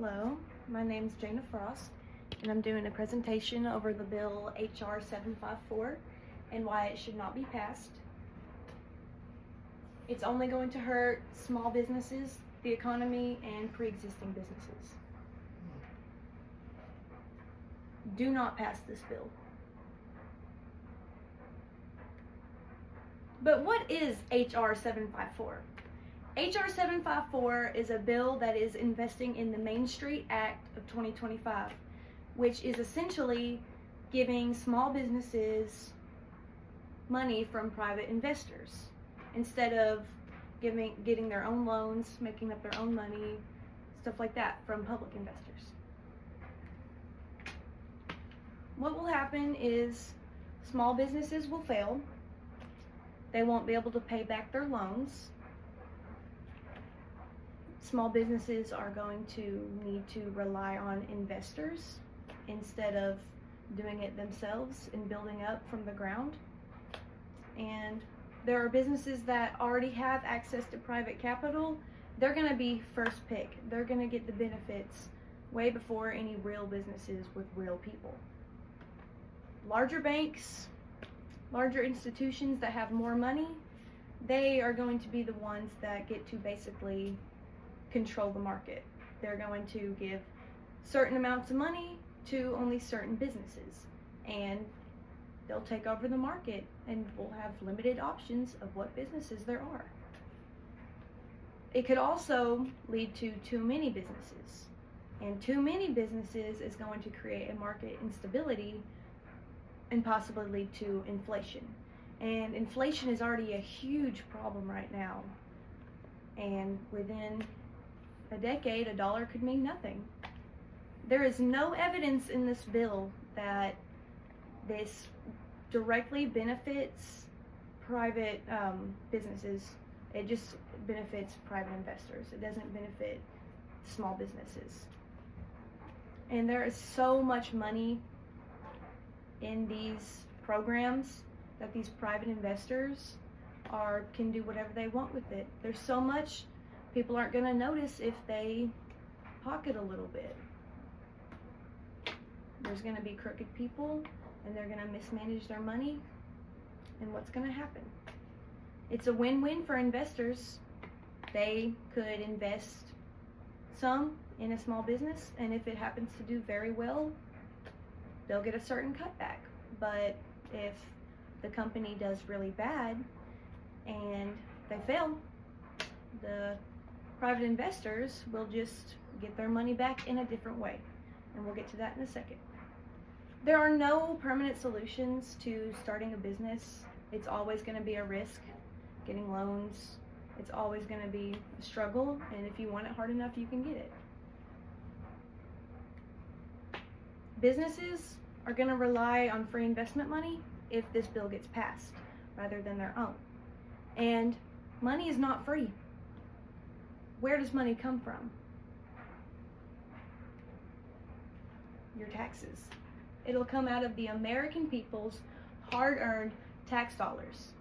Hello, my name is Jana Frost, and I'm doing a presentation over the bill HR 754 and why it should not be passed. It's only going to hurt small businesses, the economy, and pre-existing businesses. Do not pass this bill. But what is HR 754? HR 754 is a bill that is investing in the Main Street Act of 2025, which is essentially giving small businesses money from private investors instead of getting their own loans, making up their own money, stuff like that from public investors. What will happen is small businesses will fail. They won't be able to pay back their loans. Small businesses are going to need to rely on investors instead of doing it themselves and building up from the ground. And there are businesses that already have access to private capital. They're going to be first pick. They're going to get the benefits way before any real businesses with real people. Larger banks, larger institutions that have more money, they are going to be the ones that get to basically control the market. They're going to give certain amounts of money to only certain businesses, and they'll take over the market, and we'll have limited options of what businesses there are. It could also lead to too many businesses, and too many businesses is going to create a market instability and possibly lead to inflation. And inflation is already a huge problem right now, and within a decade, $1 could mean nothing. There is no evidence in this bill that this directly benefits private businesses. It just benefits private investors. It doesn't benefit small businesses. And there is so much money in these programs that these private investors can do whatever they want with it. There's so much. People aren't going to notice if they pocket a little bit. There's going to be crooked people, and they're going to mismanage their money, and what's going to happen? It's a win-win for investors. They could invest some in a small business, and if it happens to do very well, they'll get a certain cutback. But if the company does really bad and they fail, the private investors will just get their money back in a different way, and we'll get to that in a second. There are no permanent solutions to starting a business. It's always going to be a risk. Getting loans, it's always going to be a struggle, and if you want it hard enough, you can get it. Businesses are going to rely on free investment money if this bill gets passed, rather than their own. And money is not free. Where does money come from? Your taxes. It'll come out of the American people's hard-earned tax dollars.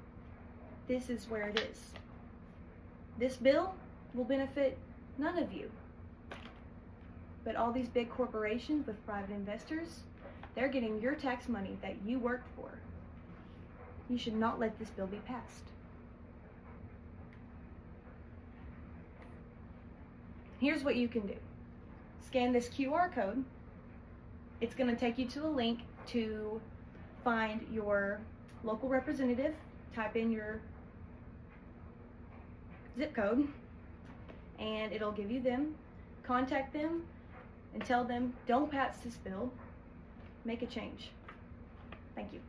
This is where it is. This bill will benefit none of you. But all these big corporations with private investors, they're getting your tax money that you worked for. You should not let this bill be passed. Here's what you can do. Scan this QR code. It's going to take you to a link to find your local representative. Type in your zip code, and it'll give you them. Contact them and tell them, don't pass this bill. Make a change. Thank you.